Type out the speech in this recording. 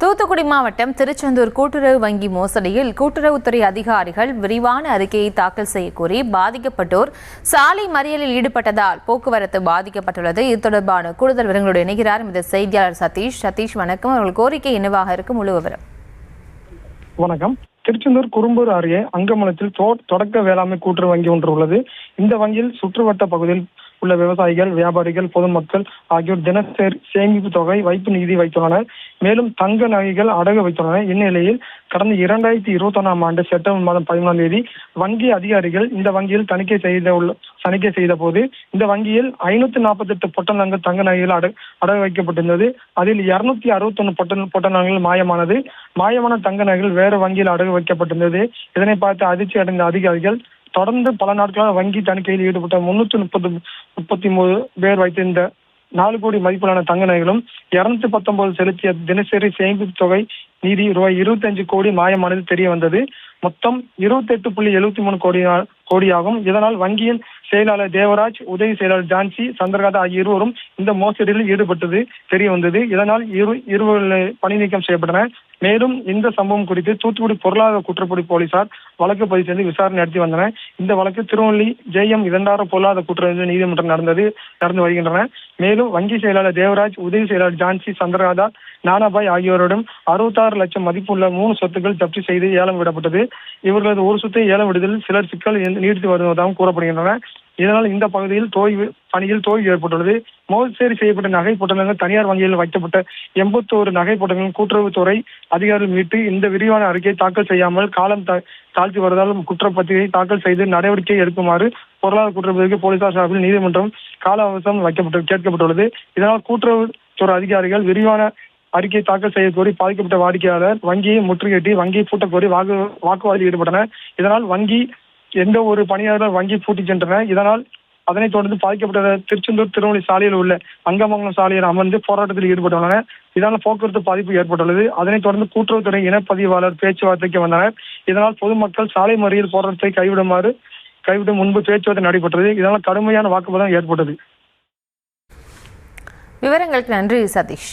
தூத்துக்குடி மாவட்டம் திருச்செந்தூர் கூட்டுறவு வங்கி மோசடியில் கூட்டுறவுத்துறை அதிகாரிகள் விரிவான அறிக்கையை தாக்கல் செய்ய கோரி பாதிக்கப்பட்டோர் சாலை மறியலில் ஈடுபட்டதால் போக்குவரத்து பாதிக்கப்பட்டுள்ளது. இது தொடர்பான கூடுதல் விவரங்களோடு இணைகிறார் இந்த செய்தியாளர் சதீஷ். வணக்கம். அவர்கள் கோரிக்கை என்னவாக இருக்கும்? முழு விவரம். வணக்கம். திருச்செந்தூர் குறும்பூர் அருகே அங்கமலத்தில் தொடக்க வேளாண்மை கூட்டுறவு வங்கி ஒன்று உள்ளது. இந்த வங்கியில் சுற்றுவட்ட பகுதியில் உள்ள விவசாயிகள், வியாபாரிகள், பொதுமக்கள் ஆகியோர் தினசரி சேமிப்பு தொகை, வைப்பு நிதி வைத்துள்ளனர். மேலும் தங்க நகைகள் அடகு வைத்துள்ளனர். இந்நிலையில் கடந்த 2021ஆம் ஆண்டு செப்டம்பர் மாதம் 11ஆம் தேதி வங்கி அதிகாரிகள் இந்த வங்கியில் தணிக்கை செய்த போது இந்த வங்கியில் 548 பொட்டலங்கள் தங்க நகைகள் அடகு வைக்கப்பட்டிருந்தது. அதில் 261 பொட்டலங்கள் மாயமானது. மாயமான தங்க நகைகள் வேறு வங்கியில் அடகு வைக்கப்பட்டிருந்தது. இதனை பார்த்து அதிர்ச்சி அடைந்த அதிகாரிகள் தொடர்ந்து பல நாட்களாக வங்கி தணிக்கையில் ஈடுபட்ட 333 பேர் வைத்திருந்த 4 கோடி மதிப்பிலான தங்க நகைகளும் 219 செலுத்திய தினசரி சேமிப்பு தொகை நிதி ரூபாய் 25 கோடி மாயமானது தெரிய வந்தது. மொத்தம் 28.73 கோடியாகும். இதனால் வங்கியின் செயலாளர் தேவராஜ், உதவி செயலாளர் ஜான்சி, சந்திரகாந்தா ஆகிய இருவரும் இந்த மோசடியில் ஈடுபட்டது தெரிய வந்தது. இதனால் இருவர் பணி நீக்கம் செய்யப்பட்டனர். மேலும் இந்த சம்பவம் குறித்து தூத்துக்குடி பொருளாதார குற்றப்பிரிவு போலீசார் வழக்கு பதிவு செய்து விசாரணை நடத்தி வந்தனர். இந்த வழக்கு திருநெல்வேலி JM 2 பொருளாதார குற்றப்பிரிவு நீதிமன்றம் நடந்து வருகின்றன. மேலும் வங்கி செயலாளர் தேவராஜ், உதவி செயலாளர் ஜான்சி, சந்திரகாந்தா, நானாபாய் ஆகியோரிடம் 66 லட்சம் மதிப்புள்ள 3 சொத்துக்கள் ஜப்தி செய்து ஏலம் விடப்பட்டது. இவர்களது ஒரு சொத்தை ஏலம் விடுதலில் சிலர் சிக்கல் நீடித்து வருவதாகவும் கூறப்படுகின்றன. இதனால் இந்த பகுதியில் பணியில் தோல்வி ஏற்பட்டுள்ளது. மோசடி செய்யப்பட்ட நகை பொட்டலங்கள் தனியார் வங்கியில் வைக்கப்பட்ட 81 நகை பொட்டலங்கள் கூட்டுறவுத்துறை அதிகாரிகள் மீட்டு இந்த விரிவான அறிக்கையை தாக்கல் செய்யாமல் காலம் தாழ்த்தி வருவதால் குற்றப்பத்திரிகை தாக்கல் செய்து நடவடிக்கை எடுக்குமாறு பொருளாதார குற்றப்பிரிவுக்கு போலீசார் சார்பில் நீதிமன்றம் கால அவகாசம் கேட்கப்பட்டுள்ளது. இதனால் கூட்டுறவுத்துறை அதிகாரிகள் விரிவான அறிக்கை தாக்கல் செய்ய கோரி பாதிக்கப்பட்ட வாடிக்கையாளர் வங்கியை முற்றுகையிட்டு வங்கியை பூட்டக் கோரி வாக்குவாதத்தில் ஈடுபட்டனர். இதனால் எந்த ஒரு பணியாளர்கள் வங்கி பூட்டி சென்றனர். இதனால் அதனைத் தொடர்ந்து பாதிக்கப்பட்ட திருச்செந்தூர் திருநெல்வேலி சாலையில் உள்ள அங்கமங்கலம் சாலையில் அமர்ந்து போராட்டத்தில் ஈடுபட்டுள்ளனர். இதனால் போக்குவரத்து பாதிப்பு ஏற்பட்டுள்ளது. அதனைத் தொடர்ந்து கூட்டுறவுத்துறை இனப்பதிவாளர் பேச்சுவார்த்தைக்கு வந்தனர். இதனால் பொதுமக்கள் சாலை மறியல் போராட்டத்தை கைவிடும் முன்பு பேச்சுவார்த்தை நடைபெற்றது. இதனால் கடுமையான வாக்குவாதம் ஏற்பட்டது. விவரங்களுக்கு நன்றி சதீஷ்.